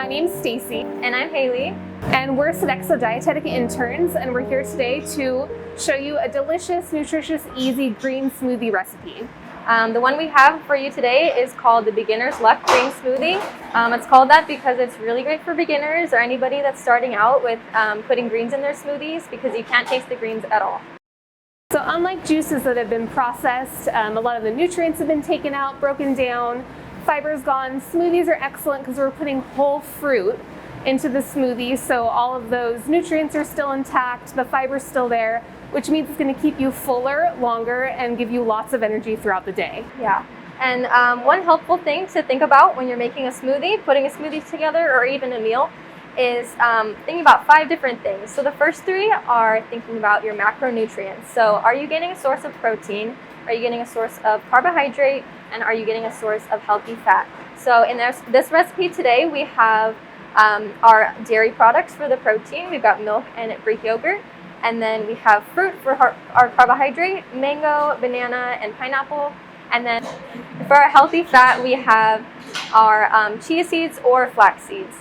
My name's Stacy. And I'm Haley. And we're Sodexo Dietetic interns, and we're here today to show you a delicious, nutritious, easy green smoothie recipe. The one we have for you today is called the Beginner's Luck Green Smoothie. It's called that because it's really great for beginners or anybody that's starting out with putting greens in their smoothies, because you can't taste the greens at all. So unlike juices that have been processed, a lot of the nutrients have been taken out, broken down, fiber's gone. Smoothies are excellent because we're putting whole fruit into the smoothie, so all of those nutrients are still intact, the fiber's still there, which means it's going to keep you fuller, longer, and give you lots of energy throughout the day. Yeah, and one helpful thing to think about when you're making a smoothie, putting a smoothie together, or even a meal, is thinking about 5 different things. So the first 3 are thinking about your macronutrients. So are you getting a source of protein? Are you getting a source of carbohydrate? And are you getting a source of healthy fat? So in this recipe today, we have our dairy products for the protein. We've got milk and Greek yogurt. And then we have fruit for our carbohydrate, mango, banana, and pineapple. And then for our healthy fat, we have our chia seeds or flax seeds.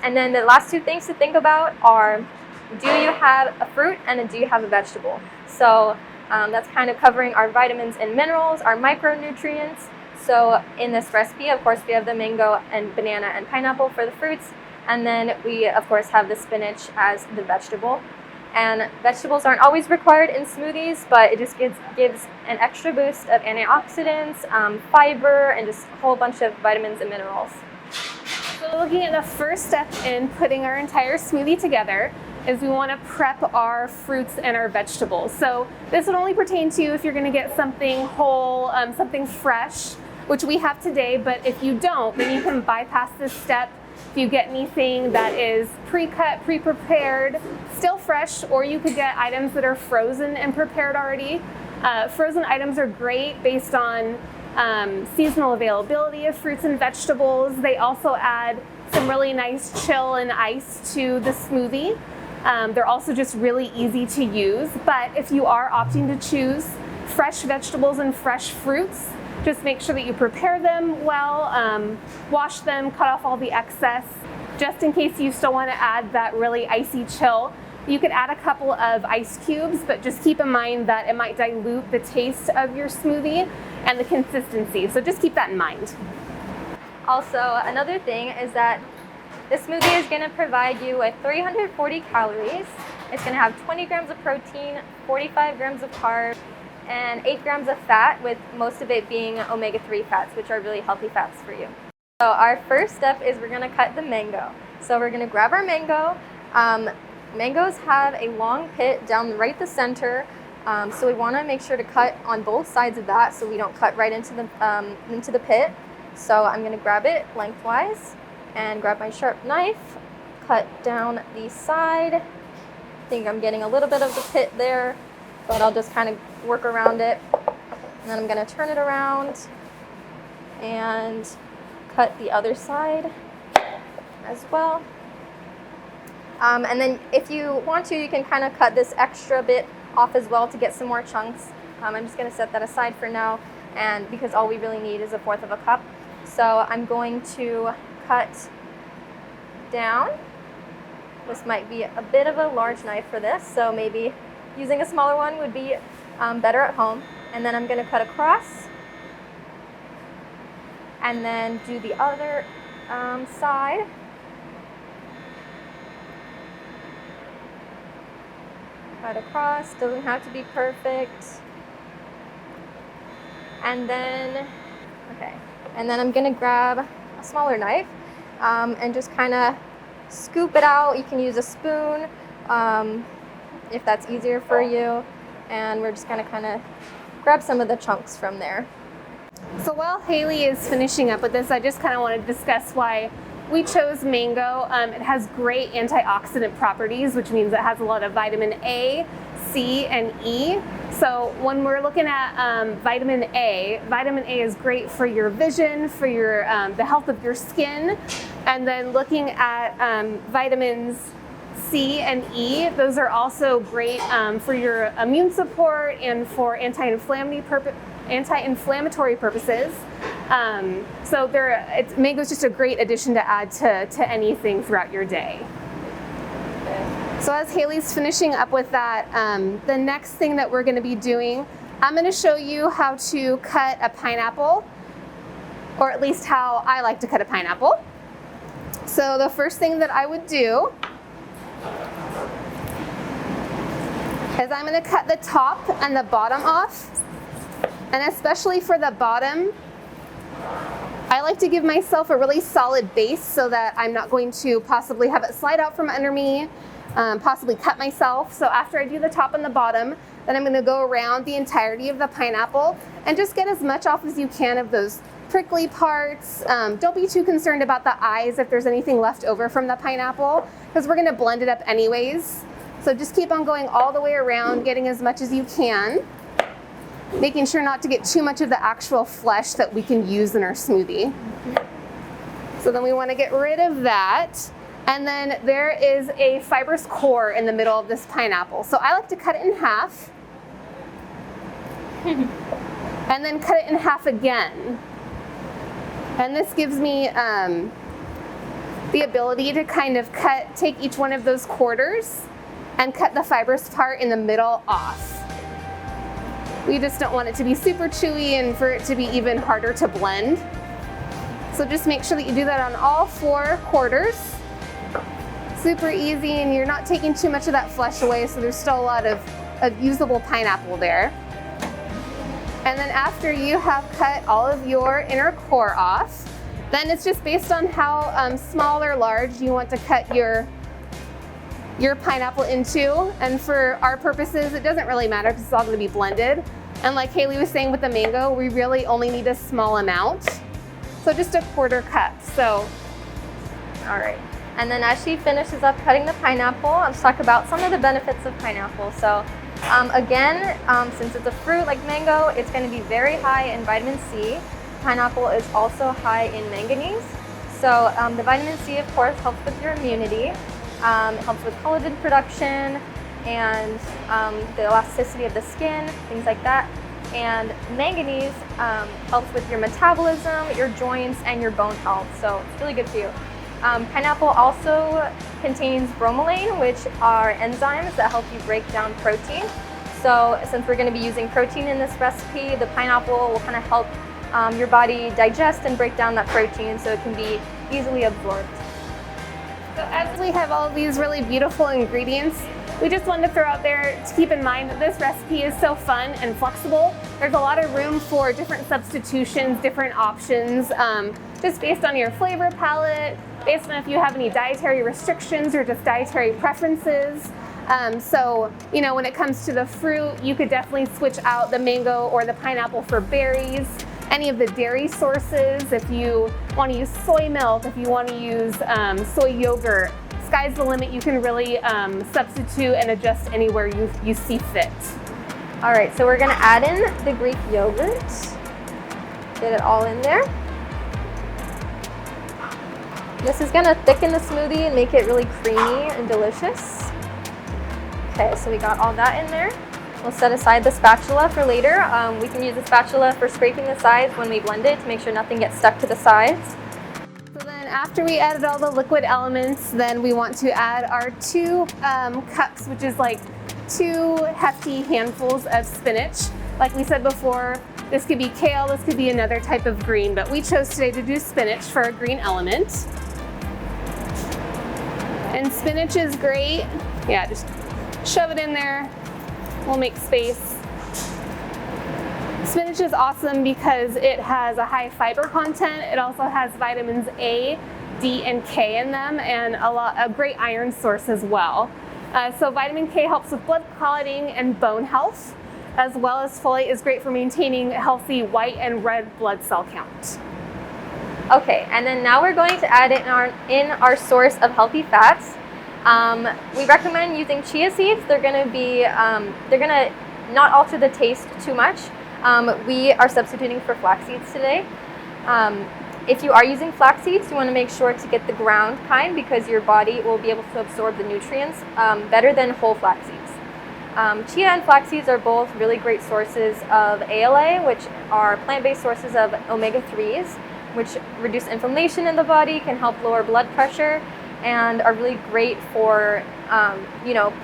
And then the last 2 things to think about are, do you have a fruit and do you have a vegetable? So that's kind of covering our vitamins and minerals, our micronutrients. So in this recipe, of course, we have the mango and banana and pineapple for the fruits. And then we, of course, have the spinach as the vegetable. And vegetables aren't always required in smoothies, but it just gives an extra boost of antioxidants, fiber, and just a whole bunch of vitamins and minerals. So looking at the first step in putting our entire smoothie together is we want to prep our fruits and our vegetables. So this would only pertain to you if you're going to get something whole, something fresh, which we have today, but if you don't, then you can bypass this step. If you get anything that is pre-cut, pre-prepared, still fresh, or you could get items that are frozen and prepared already. Frozen items are great based on seasonal availability of fruits and vegetables. They also add some really nice chill and ice to the smoothie. They're also just really easy to use, but if you are opting to choose fresh vegetables and fresh fruits, just make sure that you prepare them well, wash them, cut off all the excess, just in case you still want to add that really icy chill. You could add a couple of ice cubes, but just keep in mind that it might dilute the taste of your smoothie and the consistency, so just keep that in mind. Also, another thing is that this smoothie is going to provide you with 340 calories. It's going to have 20 grams of protein, 45 grams of carbs, and 8 grams of fat, with most of it being omega-3 fats, which are really healthy fats for you. So our first step is we're going to cut the mango. So we're going to grab our mango. Mangoes have a long pit down right the center, so we want to make sure to cut on both sides of that so we don't cut right into the pit. So I'm going to grab it lengthwise and grab my sharp knife, cut down the side. I think I'm getting a little bit of the pit there, but I'll just kind of work around it. And then I'm going to turn it around and cut the other side as well. And then if you want to, you can kind of cut this extra bit off as well to get some more chunks. I'm just going to set that aside for now, and because all we really need is 1/4 of a cup. So I'm going to cut down. This might be a bit of a large knife for this, so maybe using a smaller one would be better at home. And then I'm going to cut across and then do the other side. Cut across, doesn't have to be perfect. And then, I'm gonna grab a smaller knife and just kind of scoop it out. You can use a spoon if that's easier for you. And we're just gonna kind of grab some of the chunks from there. So while Haley is finishing up with this, I just kind of want to discuss why we chose mango. It has great antioxidant properties, which means it has a lot of vitamin A, C, and E. So when we're looking at vitamin A is great for your vision, for your the health of your skin. And then looking at vitamins C and E, those are also great for your immune support and for anti-inflammatory purposes. Mango is just a great addition to add to anything throughout your day. So as Haley's finishing up with that, the next thing that we're going to be doing, I'm going to show you how to cut a pineapple, or at least how I like to cut a pineapple. So the first thing that I would do is I'm going to cut the top and the bottom off. And especially for the bottom, I like to give myself a really solid base so that I'm not going to possibly have it slide out from under me, possibly cut myself. So after I do the top and the bottom, then I'm going to go around the entirety of the pineapple and just get as much off as you can of those prickly parts. Don't be too concerned about the eyes if there's anything left over from the pineapple, because we're going to blend it up anyways. So just keep on going all the way around, getting as much as you can, making sure not to get too much of the actual flesh that we can use in our smoothie. So then we want to get rid of that. And then there is a fibrous core in the middle of this pineapple. So I like to cut it in half and then cut it in half again. And this gives me the ability to kind of take each one of those quarters and cut the fibrous part in the middle off. We just don't want it to be super chewy and for it to be even harder to blend. So just make sure that you do that on all 4 quarters. Super easy, and you're not taking too much of that flesh away, so there's still a lot of usable pineapple there. And then after you have cut all of your inner core off, then it's just based on how small or large you want to cut your pineapple into. And for our purposes, it doesn't really matter because it's all going to be blended. And like Haley was saying with the mango, we really only need a small amount. So just a 1/4 cup. So, All right. And then as she finishes up cutting the pineapple, let's talk about some of the benefits of pineapple. So since it's a fruit like mango, it's going to be very high in vitamin C. Pineapple is also high in manganese. So the vitamin C, of course, helps with your immunity. It helps with collagen production and the elasticity of the skin, things like that. And manganese helps with your metabolism, your joints, and your bone health. So it's really good for you. Pineapple also contains bromelain, which are enzymes that help you break down protein. So since we're going to be using protein in this recipe, the pineapple will kind of help your body digest and break down that protein so it can be easily absorbed. So as we have all of these really beautiful ingredients, we just wanted to throw out there to keep in mind that this recipe is so fun and flexible. There's a lot of room for different substitutions, different options, just based on your flavor palette, based on if you have any dietary restrictions or just dietary preferences. So, when it comes to the fruit, you could definitely switch out the mango or the pineapple for berries, any of the dairy sources, if you want to use soy milk, if you want to use soy yogurt. Sky's the limit. You can really substitute and adjust anywhere you see fit. All right, so we're going to add in the Greek yogurt. Get it all in there. This is going to thicken the smoothie and make it really creamy and delicious. Okay, so we got all that in there. We'll set aside the spatula for later. We can use the spatula for scraping the sides when we blend it to make sure nothing gets stuck to the sides. So then after we added all the liquid elements, then we want to add our 2 cups, which is like 2 hefty handfuls of spinach. Like we said before, this could be kale, this could be another type of green, but we chose today to do spinach for a green element. And spinach is great. Yeah, just shove it in there. We'll make space. Spinach is awesome because it has a high fiber content. It also has vitamins A, D, and K in them, and a great iron source as well. So vitamin K helps with blood clotting and bone health, as well as folate is great for maintaining a healthy white and red blood cell count. Okay, and then now we're going to add in our source of healthy fats. We recommend using chia seeds. They're gonna not alter the taste too much. We are substituting for flax seeds today. If you are using flax seeds, you want to make sure to get the ground kind because your body will be able to absorb the nutrients better than whole flax seeds. Chia and flax seeds are both really great sources of ALA, which are plant-based sources of omega-3s, which reduce inflammation in the body, can help lower blood pressure, and are really great for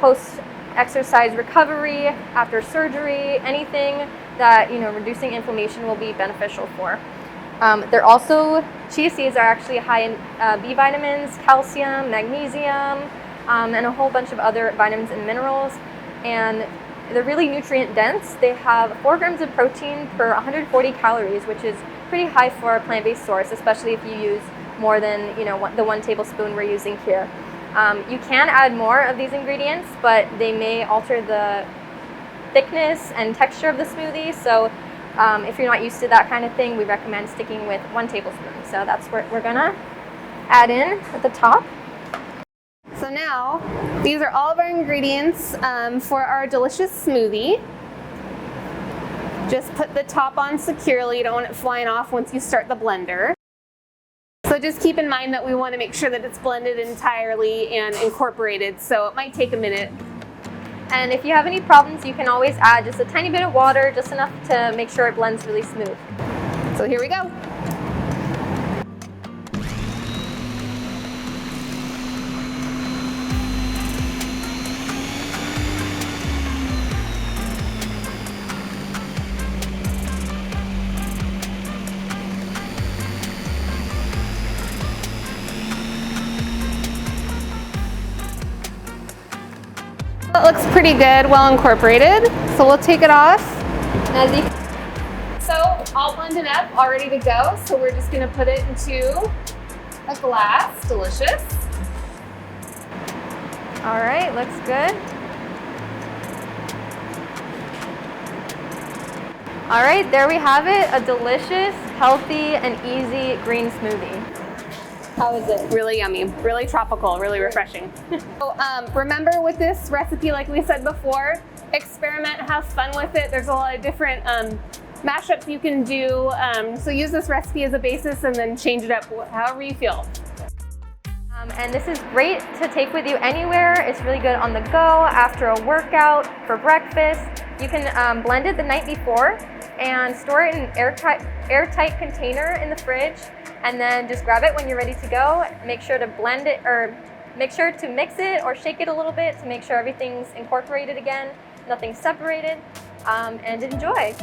post-exercise recovery, after surgery, anything that reducing inflammation will be beneficial for. Chia seeds are actually high in B vitamins, calcium, magnesium, and a whole bunch of other vitamins and minerals. And they're really nutrient dense. They have 4 grams of protein per 140 calories, which is pretty high for a plant-based source, especially if you use more than the 1 tablespoon we're using here. You can add more of these ingredients, but they may alter the thickness and texture of the smoothie. So if you're not used to that kind of thing, we recommend sticking with 1 tablespoon. So that's what we're gonna add in at the top. So now, these are all of our ingredients for our delicious smoothie. Just put the top on securely. You don't want it flying off once you start the blender. So just keep in mind that we want to make sure that it's blended entirely and incorporated, so it might take a minute. And if you have any problems, you can always add just a tiny bit of water, just enough to make sure it blends really smooth. So here we go. It looks pretty good, well incorporated. So we'll take it off. So all blended up, all ready to go. So we're just gonna put it into a glass. Delicious. All right, looks good. All right, there we have it, a delicious, healthy, and easy green smoothie. How is it? Really yummy, really tropical, really refreshing. So, remember with this recipe, like we said before, experiment, have fun with it. There's a lot of different mashups you can do. So use this recipe as a basis and then change it up however you feel. And this is great to take with you anywhere. It's really good on the go, after a workout, for breakfast. You can blend it the night before and store it in an airtight container in the fridge, and then just grab it when you're ready to go. Make sure to blend it, or make sure to mix it or shake it a little bit to make sure everything's incorporated again, nothing's separated, and enjoy.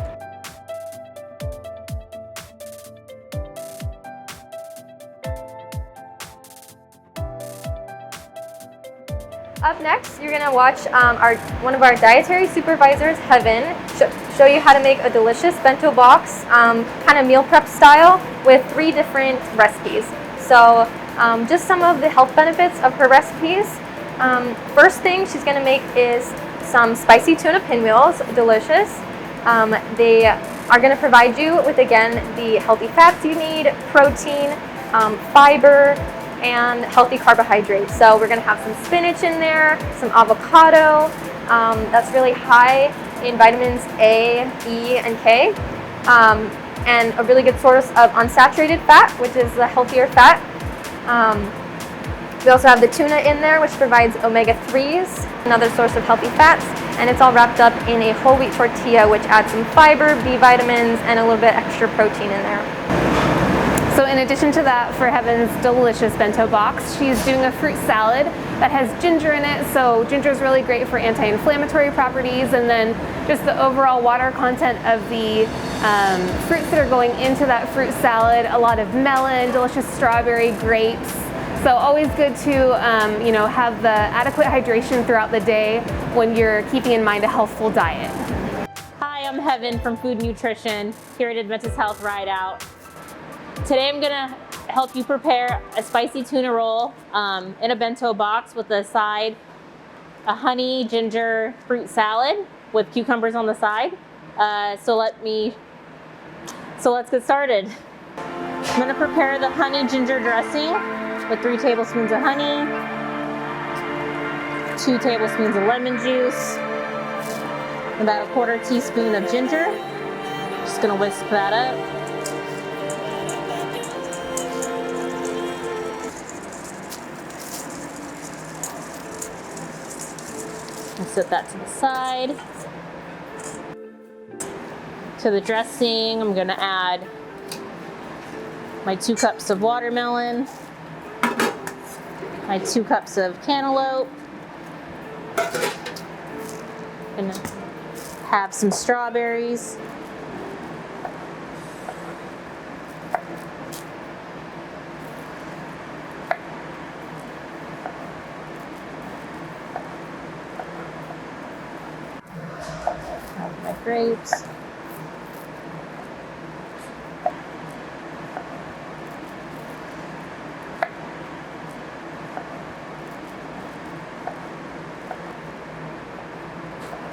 Up next, you're gonna watch one of our dietary supervisors, Heaven, show you how to make a delicious bento box, kind of meal prep style, with 3 different recipes. So just some of the health benefits of her recipes. First thing she's gonna make is some spicy tuna pinwheels, delicious. They are gonna provide you with, again, the healthy fats you need, protein, fiber, and healthy carbohydrates. So we're gonna have some spinach in there, some avocado, that's really high in vitamins A, E, and K, and a really good source of unsaturated fat, which is the healthier fat. We also have the tuna in there, which provides omega-3s, another source of healthy fats, and it's all wrapped up in a whole wheat tortilla, which adds some fiber, B vitamins, and a little bit extra protein in there. So in addition to that, for Heaven's delicious bento box, she's doing a fruit salad that has ginger in it. So ginger is really great for anti-inflammatory properties, and then just the overall water content of the fruits that are going into that fruit salad. A lot of melon, delicious strawberry, grapes. So always good to have the adequate hydration throughout the day when you're keeping in mind a healthful diet. Hi, I'm Heaven from Food Nutrition here at Adventist Health Ride Out. Today I'm gonna help you prepare a spicy tuna roll in a bento box with a side, a honey ginger fruit salad with cucumbers on the side. So let's get started. I'm gonna prepare the honey ginger dressing with 3 tablespoons of honey, 2 tablespoons of lemon juice, about a 1/4 teaspoon of ginger. Just gonna whisk that up. Set that to the side. To the dressing, I'm gonna add my 2 cups of watermelon, my 2 cups of cantaloupe. Gonna have some strawberries. Have my grapes.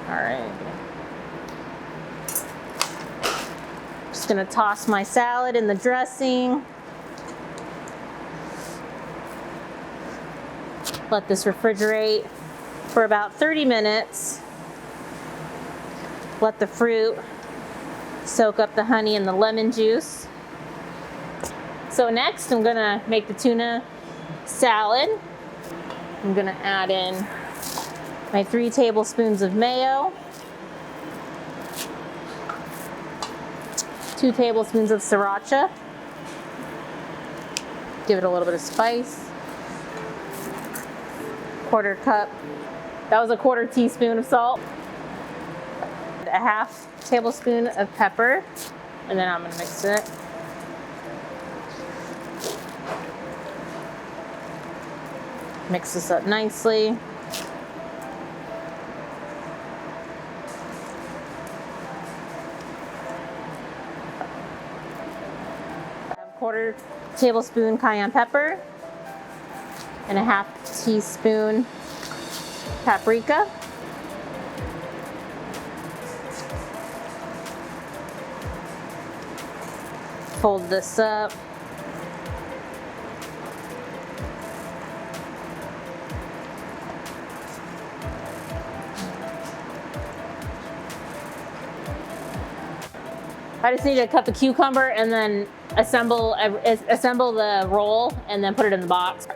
All right. Just gonna toss my salad in the dressing. Let this refrigerate for about 30 minutes. Let the fruit soak up the honey and the lemon juice. So next I'm gonna make the tuna salad. I'm gonna add in my 3 tablespoons of mayo, 2 tablespoons of sriracha. Give it a little bit of spice. 1/4 cup, that was a 1/4 teaspoon of salt. A 1/2 tablespoon of pepper, and then I'm gonna mix it. Mix this up nicely. A 1/4 tablespoon cayenne pepper and a 1/2 teaspoon paprika. Fold this up. I just need to cut the cucumber and then assemble the roll and then put it in the box.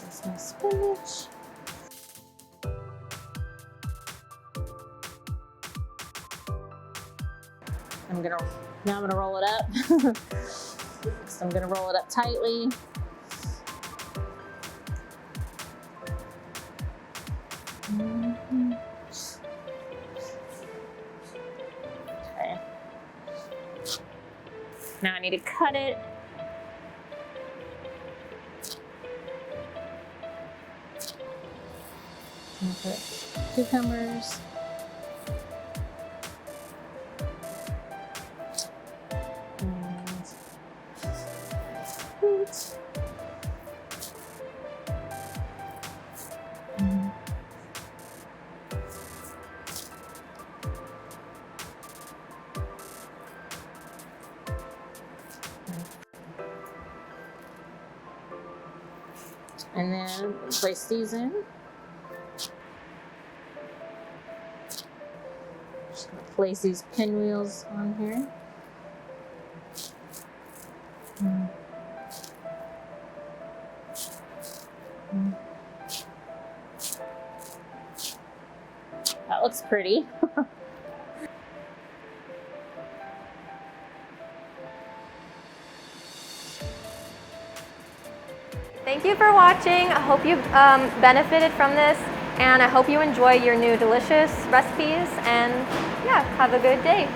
Here's my spinach. Now I'm gonna roll it up. So I'm gonna roll it up tightly. Okay. Now I need to cut it. Put cucumbers. And then place these in. Just gonna place these pinwheels on here. That looks pretty. Thank you for watching. I hope you benefited from this, and I hope you enjoy your new delicious recipes, and yeah, have a good day.